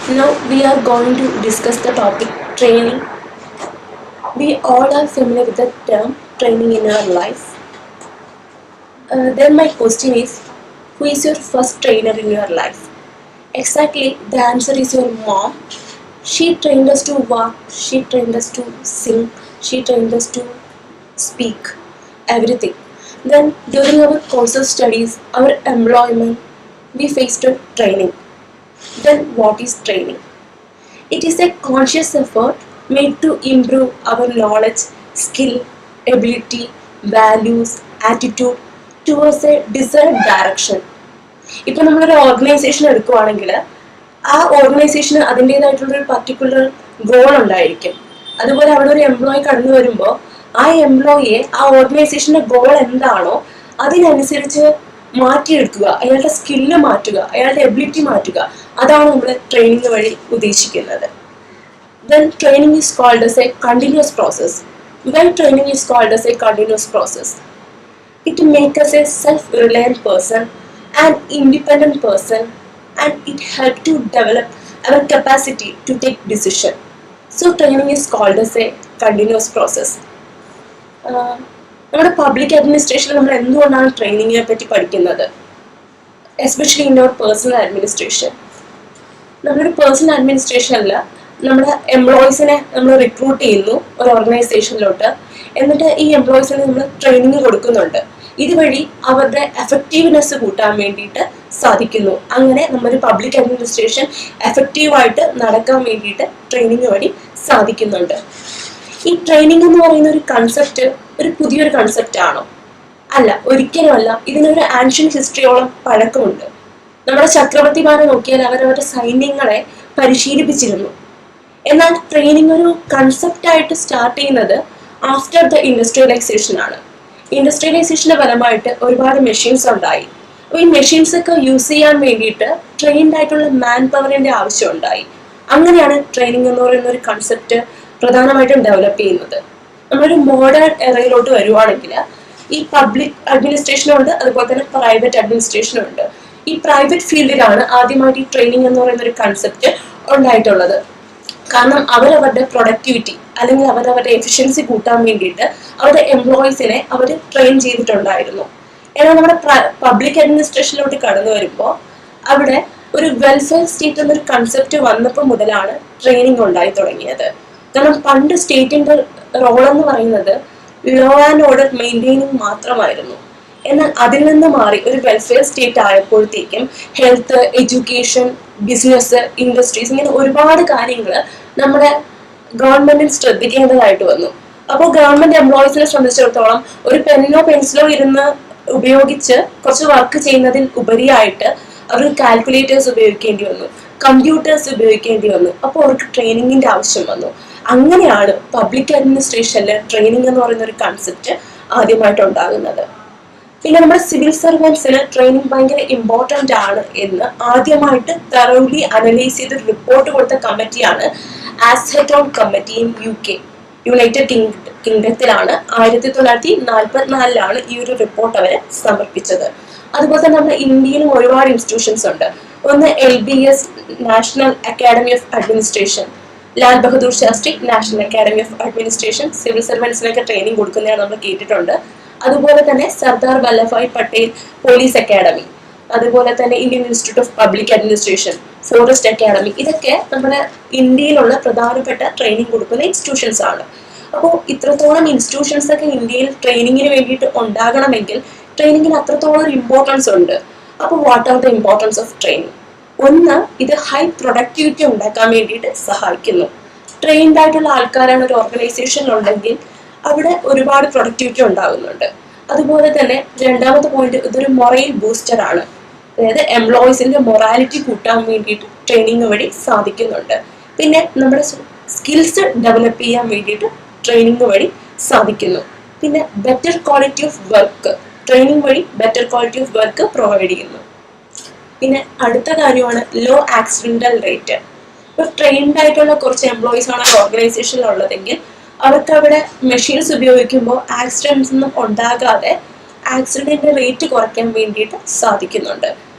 Now we are going to discuss the topic training. We all are familiar with the term training in our life. Then my question is, who is your first trainer in your life? Exactly, the answer is your mom. She trained us to walk, she trained us to sing, she trained us to speak, everything. Then during our course of studies, our employment, we faced a training. Then what is training? It is a conscious effort made to improve our knowledge, skill, ability, values, attitude towards a desired direction. ഇപ്പം നമ്മളൊരു organisation എടുക്കുകയാണെങ്കിൽ ആ ഓർഗനൈസേഷന് അതിൻ്റെതായിട്ടുള്ളൊരു particular goal ഉണ്ടായിരിക്കും. അതുപോലെ അവിടെ ഒരു employee കടന്നു വരുമ്പോൾ ആ എംപ്ലോയിയെ ആ ഓർഗനൈസേഷൻ്റെ ഗോൾ എന്താണോ അതിനനുസരിച്ച് മാറ്റിയെടുക്കുക, അയാളുടെ സ്കില്ല് മാറ്റുക, അയാളുടെ എബിലിറ്റി മാറ്റുക, അതാണ് നമ്മൾ ട്രെയിനിങ് വഴി ഉദ്ദേശിക്കുന്നത്. Then training is called as a continuous process. When training is called as a continuous process, it makes us a self-reliant person, an independent person, and it helps to develop our capacity to take decision. So training is called as a continuous process. നമ്മുടെ public അഡ്മിനിസ്ട്രേഷനിൽ നമ്മൾ എന്തുകൊണ്ടാണ് ട്രെയിനിങ്ങിനെ പറ്റി പഠിക്കുന്നത്? Especially in our personnel administration. നമ്മുടെ personnel അഡ്മിനിസ്ട്രേഷനിൽ നമ്മുടെ എംപ്ലോയീസിനെ നമ്മൾ റിക്രൂട്ട് ചെയ്യുന്നു ഒരു ഓർഗനൈസേഷനിലോട്ട്. എന്നിട്ട് ഈ എംപ്ലോയീസിന് നമ്മൾ ട്രെയിനിങ് കൊടുക്കുന്നുണ്ട്. ഇതുവഴി അവരുടെ എഫക്റ്റീവ്നെസ് കൂട്ടാൻ വേണ്ടിയിട്ട് സാധിക്കുന്നു. അങ്ങനെ നമ്മുടെ പബ്ലിക് അഡ്മിനിസ്ട്രേഷൻ എഫക്റ്റീവായിട്ട് നടക്കാൻ വേണ്ടിയിട്ട് ട്രെയിനിങ് വഴി സാധിക്കുന്നുണ്ട്. ഈ ട്രെയിനിങ് എന്ന് പറയുന്ന ഒരു കൺസെപ്റ്റ് ഒരു പുതിയൊരു കൺസെപ്റ്റ് ആണോ? അല്ല, ഒരിക്കലുമല്ല. ഇതിനൊരു ആൻഷ്യൻ ഹിസ്റ്ററിയോളം പഴക്കമുണ്ട്. നമ്മുടെ ചക്രവർത്തിമാരെ നോക്കിയാൽ അവരവരുടെ സൈന്യങ്ങളെ പരിശീലിപ്പിച്ചിരുന്നു. എന്നാൽ ട്രെയിനിങ് ഒരു കൺസെപ്റ്റായിട്ട് സ്റ്റാർട്ട് ചെയ്യുന്നത് ആഫ്റ്റർ ദ ഇൻഡസ്ട്രിയലൈസേഷൻ ആണ്. ഇൻഡസ്ട്രിയലൈസേഷന്റെ ഫലമായിട്ട് ഒരുപാട് മെഷീൻസ് ഉണ്ടായി. അപ്പോൾ ഈ മെഷീൻസ് ഒക്കെ യൂസ് ചെയ്യാൻ വേണ്ടിയിട്ട് ട്രെയിൻഡ് ആയിട്ടുള്ള മാൻ പവറിന്റെ ആവശ്യം ഉണ്ടായി. അങ്ങനെയാണ് ട്രെയിനിങ് എന്ന് പറയുന്ന ഒരു കൺസെപ്റ്റ് പ്രധാനമായിട്ടും ഡെവലപ്പ് ചെയ്യുന്നത്. നമ്മളൊരു മോഡേൺ എറയിലോട്ട് വരുവാണെങ്കിൽ ഈ പബ്ലിക് അഡ്മിനിസ്ട്രേഷനുണ്ട്, അതുപോലെ തന്നെ പ്രൈവറ്റ് അഡ്മിനിസ്ട്രേഷനും ഉണ്ട്. ഈ പ്രൈവറ്റ് ഫീൽഡിലാണ് ആദ്യമായിട്ട് ഈ ട്രെയിനിങ് എന്ന് പറയുന്ന ഒരു കൺസെപ്റ്റ് ഉണ്ടായിട്ടുള്ളത്. കാരണം അവരവരുടെ പ്രൊഡക്ടിവിറ്റി അല്ലെങ്കിൽ അവരവരുടെ എഫിഷ്യൻസി കൂട്ടാൻ വേണ്ടിയിട്ട് അവരുടെ എംപ്ലോയീസിനെ അവർ ട്രെയിൻ ചെയ്തിട്ടുണ്ടായിരുന്നു. എന്നാൽ നമ്മുടെ പബ്ലിക് അഡ്മിനിസ്ട്രേഷനിലോട്ട് കടന്നു വരുമ്പോൾ അവിടെ ഒരു വെൽഫെയർ സ്റ്റേറ്റ് എന്നൊരു കൺസെപ്റ്റ് വന്നപ്പോൾ മുതലാണ് ട്രെയിനിങ് ഉണ്ടായി തുടങ്ങിയത്. കാരണം പണ്ട് സ്റ്റേറ്റിന്റെ റോൾ എന്ന് പറയുന്നത് ലോ ആൻഡ് ഓർഡർ മെയിൻറ്റെയിനിങ് മാത്രമായിരുന്നു. എന്നാൽ അതിൽ നിന്ന് മാറി ഒരു വെൽഫെയർ സ്റ്റേറ്റ് ആയപ്പോഴത്തേക്കും ഹെൽത്ത്, എഡ്യൂക്കേഷൻ, ബിസിനസ്, ഇൻഡസ്ട്രീസ്, ഇങ്ങനെ ഒരുപാട് കാര്യങ്ങൾ നമ്മുടെ ഗവൺമെന്റിന് ശ്രദ്ധിക്കേണ്ടതായിട്ട് വന്നു. അപ്പോൾ ഗവൺമെന്റ് എംപ്ലോയീസിനെ സംബന്ധിച്ചിടത്തോളം ഒരു പെന്നോ പെൻസിലോ ഇരുന്ന് ഉപയോഗിച്ച് കുറച്ച് വർക്ക് ചെയ്യുന്നതിൽ ഉപരിയായിട്ട് അവർക്ക് കാൽക്കുലേറ്റേഴ്സ് ഉപയോഗിക്കേണ്ടി വന്നു, കമ്പ്യൂട്ടേഴ്സ് ഉപയോഗിക്കേണ്ടി വന്നു. അപ്പോൾ അവർക്ക് ട്രെയിനിങ്ങിന്റെ ആവശ്യം വന്നു. അങ്ങനെയാണ് പബ്ലിക് അഡ്മിനിസ്ട്രേഷനിൽ ട്രെയിനിങ് എന്ന് പറയുന്ന ഒരു കൺസെപ്റ്റ് ആദ്യമായിട്ട് ഉണ്ടാകുന്നത്. പിന്നെ നമ്മുടെ സിവിൽ സർവൻസിന് ട്രെയിനിങ് ഭയങ്കര ഇമ്പോർട്ടൻ്റ് ആണ് എന്ന് ആദ്യമായിട്ട് തറോലി അനലൈസ് ചെയ്ത് റിപ്പോർട്ട് കൊടുത്ത കമ്മിറ്റിയാണ് ആസ്ഹെറ്റോൺ കമ്മിറ്റി ഇൻ UK, യുണൈറ്റഡ് കിങ്ഡത്തിലാണ്. 1944 ഈ ഒരു റിപ്പോർട്ട് അവരെ സമർപ്പിച്ചത്. അതുപോലെ തന്നെ നമ്മുടെ ഇന്ത്യയിലും ഒരുപാട് ഇൻസ്റ്റിറ്റ്യൂഷൻസ് ഉണ്ട്. ഒന്ന് LBS, national academy of administration, Lal Bahadur Shastri national academy of administration, civil സർവൻസിനൊക്കെ ട്രെയിനിങ് കൊടുക്കുന്നതാണ് നമ്മൾ കേട്ടിട്ടുണ്ട്. അതുപോലെ തന്നെ സർദാർ വല്ലഭായ് പട്ടേൽ പോലീസ് അക്കാഡമി, അതുപോലെ തന്നെ Indian institute of public administration, forest academy, ഇതൊക്കെ നമ്മുടെ ഇന്ത്യയിലുള്ള പ്രധാനപ്പെട്ട ട്രെയിനിങ് കൊടുക്കുന്ന ഇൻസ്റ്റിറ്റ്യൂഷൻസ് ആണ്. അപ്പോൾ ഇത്രത്തോളം ഇൻസ്റ്റിറ്റ്യൂഷൻസ് ഒക്കെ ഇന്ത്യയിൽ ട്രെയിനിങ്ങിന് വേണ്ടിയിട്ട് ഉണ്ടാകണമെങ്കിൽ ട്രെയിനിങ്ങിന് അത്രത്തോളം ഒരു ഇമ്പോർട്ടൻസ് ഉണ്ട്. അപ്പോൾ what are the importance of training? ഒന്ന്, ഇത് ഹൈ പ്രൊഡക്ടിവിറ്റി ഉണ്ടാക്കാൻ വേണ്ടിയിട്ട് സഹായിക്കുന്നു. ട്രെയിൻഡ് ആയിട്ടുള്ള ആൾക്കാരാണ് ഒരു ഓർഗനൈസേഷനിലുണ്ടെങ്കിൽ അവിടെ ഒരുപാട് പ്രൊഡക്ടിവിറ്റി ഉണ്ടാകുന്നുണ്ട്. അതുപോലെ തന്നെ രണ്ടാമത്തെ പോയിന്റ്, ഇതൊരു മൊറൽ ബൂസ്റ്റർ ആണ്. അതായത് എംപ്ലോയീസിന്റെ മൊറാലിറ്റി കൂട്ടാൻ വേണ്ടിയിട്ട് ട്രെയിനിങ് വഴി സാധിക്കുന്നുണ്ട്. പിന്നെ നമ്മുടെ സ്കിൽസ് ഡെവലപ്പ് ചെയ്യാൻ വേണ്ടിയിട്ട് ട്രെയിനിങ് വഴി സാധിക്കുന്നു. പിന്നെ better quality of work, training വഴി better quality of work provide ചെയ്യുന്നു. പിന്നെ അടുത്ത കാര്യമാണ് ലോ ആക്സിഡന്റൽ റേറ്റ്. ഇപ്പോൾ ട്രെയിൻഡ് ആയിട്ടുള്ള കുറച്ച് എംപ്ലോയീസ് ആണ് ഓർഗനൈസേഷനിൽ ഉള്ളതെങ്കിൽ അവർക്ക് അവിടെ മെഷീൻസ് ഉപയോഗിക്കുമ്പോൾ ആക്സിഡൻസ് ഒന്നും ഉണ്ടാകാതെ ആക്സിഡന്റിന്റെ റേറ്റ് കുറയ്ക്കാൻ വേണ്ടിയിട്ട് സാധിക്കുന്നുണ്ട്.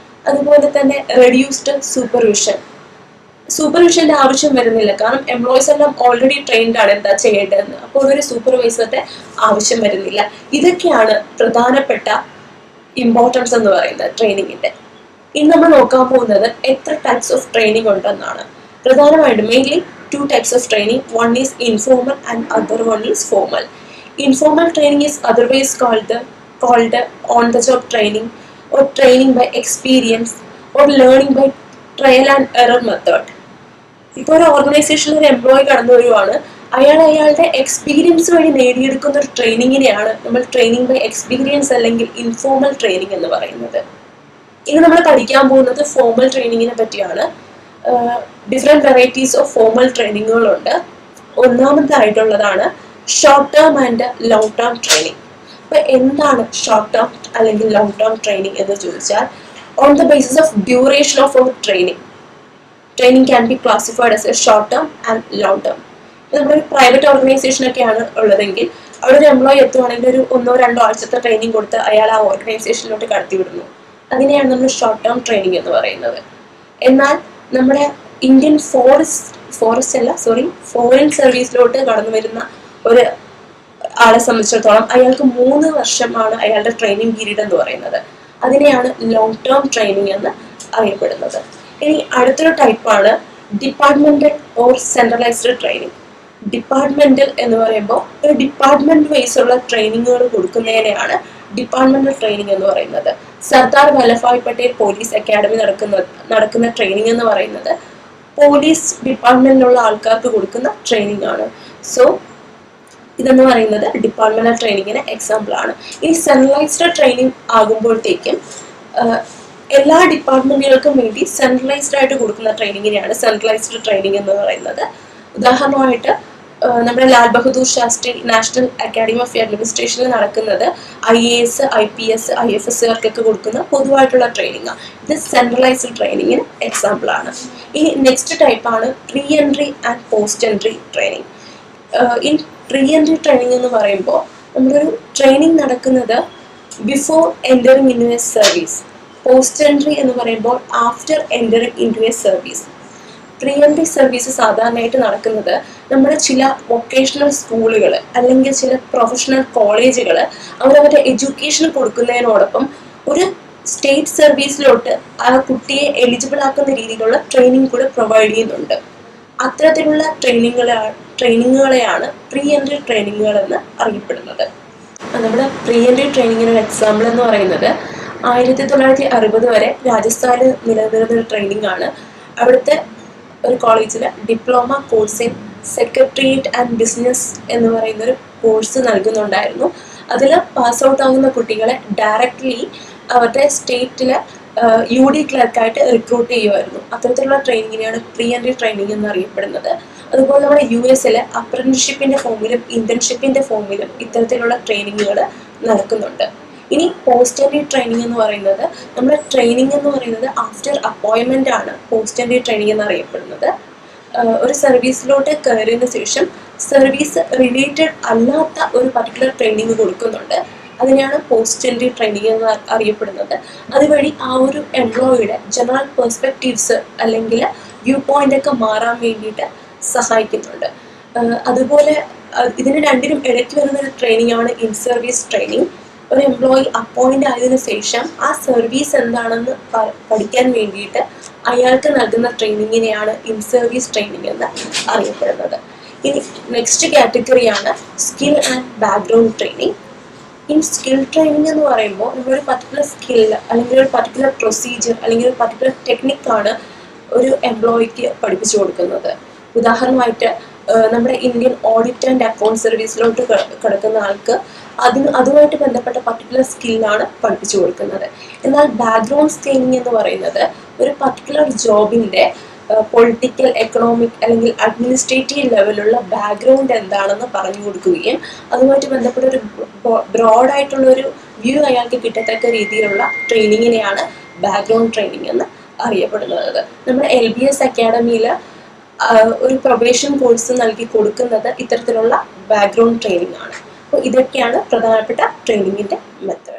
അതുപോലെ തന്നെ റെഡ്യൂസ്ഡ് സൂപ്പർവിഷൻ, സൂപ്പർവിഷന്റെ ആവശ്യം വരുന്നില്ല, കാരണം എംപ്ലോയീസ് എല്ലാം ഓൾറെഡി ട്രെയിൻഡ് ആണ് എന്താ ചെയ്യേണ്ടതെന്ന്. അപ്പോൾ ഒരു സൂപ്പർവൈസറുടെ ആവശ്യം വരുന്നില്ല. ഇതൊക്കെയാണ് പ്രധാനപ്പെട്ട ഇമ്പോർട്ടൻസ് എന്ന് പറയുന്നത് ട്രെയിനിങ്ങിന്റെ. ഇനി നമ്മൾ നോക്കാൻ പോകുന്നത് എത്ര ടൈപ്സ് ഓഫ് ട്രെയിനിങ് ഉണ്ടെന്നാണ്. പ്രധാനമായിട്ടും mainly 2 types of training. One is informal and other one is formal. Informal training is otherwise called on-the-job training or training by experience or learning by trial and error method. ഇപ്പോൾ ഒരു ഓർഗനൈസേഷനിൽ ഒരു employee കടന്നു വരുവാണ്, അയാളുടെ experience വഴി നേടിയെടുക്കുന്ന ഒരു ട്രെയിനിങ്ങിനെയാണ് നമ്മൾ ട്രെയിനിങ് ബൈ എക്സ്പീരിയൻസ് അല്ലെങ്കിൽ ഇൻഫോർമൽ ട്രെയിനിങ് എന്ന് പറയുന്നത്. ഇനി നമ്മൾ പഠിക്കാൻ പോകുന്നത് ഫോർമൽ ട്രെയിനിങ്ങിനെ പറ്റിയാണ്. ഡിഫറെൻറ്റ് വെറൈറ്റീസ് ഓഫ് ഫോർമൽ ട്രെയിനിങ്ങുകളുണ്ട്. ഒന്നാമതായിട്ടുള്ളതാണ് short term and long term training. അപ്പോൾ എന്താണ് ഷോർട്ട് ടേം അല്ലെങ്കിൽ ലോങ് ടേം ട്രെയിനിങ് എന്ന് ചോദിച്ചാൽ, on the basis of duration of our training can be classified as a short term and long term. നമ്മളൊരു private ഓർഗനൈസേഷനൊക്കെയാണ് ഉള്ളതെങ്കിൽ അവിടെ ഒരു എംപ്ലോയി എത്തുവാണെങ്കിൽ ഒരു 1-2 ആഴ്ചത്തെ ട്രെയിനിങ് കൊടുത്ത് അയാൾ ആ ഓർഗനൈസേഷനിലോട്ട് കടത്തിവിടുന്നു. അതിനെയാണ് നമ്മൾ ഷോർട്ട് ടേം ട്രെയിനിങ് എന്ന് പറയുന്നത്. എന്നാൽ നമ്മുടെ ഇന്ത്യൻ ഫോറിൻ സർവീസിലോട്ട് കടന്നു വരുന്ന ഒരു ആളെ സംബന്ധിച്ചിടത്തോളം അയാൾക്ക് 3 വർഷമാണ് അയാളുടെ ട്രെയിനിങ് പീരീഡ് എന്ന് പറയുന്നത്. അതിനെയാണ് ലോങ് ടേം ട്രെയിനിങ് എന്ന് അറിയപ്പെടുന്നത്. ഇനി അടുത്തൊരു ടൈപ്പാണ് departmental or centralised training. Departmental എന്ന് പറയുമ്പോൾ ഒരു ഡിപ്പാർട്ട്മെന്റ് വൈസ് ഉള്ള ട്രെയിനിങ്ങുകൾ കൊടുക്കുന്നതിനെയാണ് ഡിപ്പാർട്ട്മെന്റൽ ട്രെയിനിങ് എന്ന് പറയുന്നത്. സർദാർ വല്ലഭായ് പട്ടേൽ പോലീസ് അക്കാഡമി നടക്കുന്ന ട്രെയിനിങ് എന്ന് പറയുന്നത് പോലീസ് ഡിപ്പാർട്ട്മെന്റിലുള്ള ആൾക്കാർക്ക് കൊടുക്കുന്ന ട്രെയിനിങ് ആണ്. സോ ഇതെന്ന് പറയുന്നത് ഡിപ്പാർട്ട്മെന്റൽ ട്രെയിനിങ്ങിന് എക്സാമ്പിൾ ആണ്. ഈ സെൻട്രലൈസ്ഡ് ട്രെയിനിങ് ആകുമ്പോഴത്തേക്കും എല്ലാ ഡിപ്പാർട്ട്മെന്റുകൾക്കും വേണ്ടി സെൻട്രലൈസ്ഡ് ആയിട്ട് കൊടുക്കുന്ന ട്രെയിനിങ്ങിനെയാണ് സെൻട്രലൈസ്ഡ് ട്രെയിനിങ് എന്ന് പറയുന്നത്. ഉദാഹരണമായിട്ട് നമ്മുടെ Lal Bahadur Shastri national academy of അഡ്മിനിസ്ട്രേഷനിൽ നടക്കുന്നത് IAS, IPS, IFSകാർക്കൊക്കെ കൊടുക്കുന്ന പൊതുവായിട്ടുള്ള ട്രെയിനിങ്. ഇത് സെൻട്രലൈസ്ഡ് ട്രെയിനിങ്ങിന് എക്സാമ്പിൾ ആണ്. ഇനി നെക്സ്റ്റ് ടൈപ്പാണ് pre entry and post entry training. ഈ പ്രീ എൻട്രി ട്രെയിനിങ് എന്ന് പറയുമ്പോൾ നമ്മളൊരു ട്രെയിനിങ് നടക്കുന്നത് before entering into a service. Post entry എന്ന് പറയുമ്പോൾ after entering into a service. Pre entry service സാധാരണയായിട്ട് നടക്കുന്നത് നമ്മുടെ ചില വൊക്കേഷണൽ സ്കൂളുകൾ അല്ലെങ്കിൽ ചില പ്രൊഫഷണൽ കോളേജുകൾ അവരവരുടെ എഡ്യൂക്കേഷൻ കൊടുക്കുന്നതിനോടൊപ്പം ഒരു സ്റ്റേറ്റ് സർവീസിലോട്ട് ആ കുട്ടിയെ എലിജിബിൾ ആക്കുന്ന രീതിയിലുള്ള ട്രെയിനിങ് കൂടെ പ്രൊവൈഡ് ചെയ്യുന്നുണ്ട്. അത്തരത്തിലുള്ള ട്രെയിനിങ്ങുകളെയാണ് പ്രീ എൻട്രി ട്രെയിനിങ്ങുകൾ എന്ന് അറിയപ്പെടുന്നത്. നമ്മുടെ പ്രീ എൻട്രി ട്രെയിനിങ്ങിനൊരു എക്സാമ്പിൾ എന്ന് പറയുന്നത് 1960 വരെ രാജസ്ഥാനിൽ നിലനിന്നിരുന്ന ഒരു ട്രെയിനിങ് ആണ്. അവിടുത്തെ ഒരു കോളേജിൽ diploma course in secretariat and business എന്ന് പറയുന്നൊരു കോഴ്സ് നൽകുന്നുണ്ടായിരുന്നു. അതിൽ പാസ് ഔട്ട് ആകുന്ന കുട്ടികളെ ഡയറക്റ്റ്ലി അവരുടെ സ്റ്റേറ്റിലെ UD ക്ലർക്കായിട്ട് റിക്രൂട്ട് ചെയ്യുമായിരുന്നു. അത്തരത്തിലുള്ള ട്രെയിനിങ്ങിനെയാണ് പ്രീ എൻട്രി ട്രെയിനിങ് എന്ന് അറിയപ്പെടുന്നത്. അതുപോലെ നമ്മുടെ US അപ്രന്റീസ്ഷിപ്പിൻ്റെ ഫോമിലും ഇന്റേൺഷിപ്പിൻ്റെ ഫോമിലും ഇത്തരത്തിലുള്ള ട്രെയിനിങ്ങുകൾ നടക്കുന്നുണ്ട്. ഇനി പോസ്റ്റ് എൻട്രി ട്രെയിനിങ് എന്ന് പറയുന്നത് നമ്മുടെ ട്രെയിനിങ് എന്ന് പറയുന്നത് ആഫ്റ്റർ അപ്പോയിൻമെൻ്റ് ആണ് പോസ്റ്റ് എൻട്രി ട്രെയിനിങ് എന്ന് അറിയപ്പെടുന്നത്. ഒരു സർവീസിലോട്ട് കയറിയതിന് ശേഷം സർവീസ് റിലേറ്റഡ് അല്ലാത്ത ഒരു പർട്ടിക്കുലർ ട്രെയിനിങ് കൊടുക്കുന്നുണ്ട്. അതിനെയാണ് പോസ്റ്റ് എൻട്രി ട്രെയിനിങ് എന്ന് അറിയപ്പെടുന്നത്. അതുവഴി ആ ഒരു എംപ്ലോയിയുടെ ജനറൽ പെർസ്പെക്റ്റീവ്സ് അല്ലെങ്കിൽ വ്യൂ പോയിന്റ് ഒക്കെ മാറാൻ വേണ്ടിയിട്ട് സഹായിക്കുന്നുണ്ട്. അതുപോലെ ഇതിന് രണ്ടിനും ഇടയ്ക്ക് വരുന്ന ഒരു ട്രെയിനിങ് ആണ് ഇൻ സർവീസ് ട്രെയിനിങ്. ഒരു എംപ്ലോയി അപ്പോയിൻ്റ് ആയതിനു ശേഷം ആ സർവീസ് എന്താണെന്ന് പഠിക്കാൻ വേണ്ടിയിട്ട് അയാൾക്ക് നൽകുന്ന ട്രെയിനിങ്ങിനെയാണ് ഇൻ സർവീസ് ട്രെയിനിങ് എന്ന് അറിയപ്പെടുന്നത്. ഇനി നെക്സ്റ്റ് കാറ്റഗറിയാണ് skill and background training. In skill training എന്ന് പറയുമ്പോൾ നമ്മളൊരു പർട്ടിക്കുലർ സ്കിൽ അല്ലെങ്കിൽ ഒരു പർട്ടിക്കുലർ പ്രൊസീജിയർ അല്ലെങ്കിൽ ഒരു പർട്ടിക്കുലർ ടെക്നിക്കാണ് ഒരു എംപ്ലോയിക്ക് പഠിപ്പിച്ചു കൊടുക്കുന്നത്. ഉദാഹരണമായിട്ട് നമ്മുടെ ഇന്ത്യൻ ഓഡിറ്റ് ആൻഡ് അക്കൗണ്ട് സർവീസിലോട്ട് കിടക്കുന്ന ആൾക്ക് അതുമായിട്ട് ബന്ധപ്പെട്ട പർട്ടിക്കുലർ സ്കില്ലാണ് പഠിപ്പിച്ചു കൊടുക്കുന്നത്. എന്നാൽ ബാക്ക്ഗ്രൗണ്ട് സ്കെയിലിംഗ് എന്ന് പറയുന്നത് ഒരു പർട്ടിക്കുലർ ജോബിൻ്റെ പൊളിറ്റിക്കൽ, എക്കണോമിക് അല്ലെങ്കിൽ അഡ്മിനിസ്ട്രേറ്റീവ് ലെവലുള്ള ബാക്ക്ഗ്രൗണ്ട് എന്താണെന്ന് പറഞ്ഞു കൊടുക്കുകയും അതുമായിട്ട് ബന്ധപ്പെട്ട ഒരു ബ്രോഡായിട്ടുള്ളൊരു വ്യൂ അയാൾക്ക് കിട്ടത്തക്ക രീതിയിലുള്ള ട്രെയിനിങ്ങിനെയാണ് ബാക്ക്ഗ്രൗണ്ട് ട്രെയിനിങ് എന്ന് അറിയപ്പെടുന്നത്. നമ്മുടെ LBS അക്കാഡമിയിൽ ഒരു പ്രൊബേഷൻ കോഴ്സ് നൽകി കൊടുക്കുന്നത് ഇത്തരത്തിലുള്ള ബാക്ക്ഗ്രൗണ്ട് ട്രെയിനിങ് ആണ്. അപ്പോൾ ഇതൊക്കെയാണ് പ്രധാനപ്പെട്ട ട്രെയിനിങ്ങിൻ്റെ മെത്തേഡ്.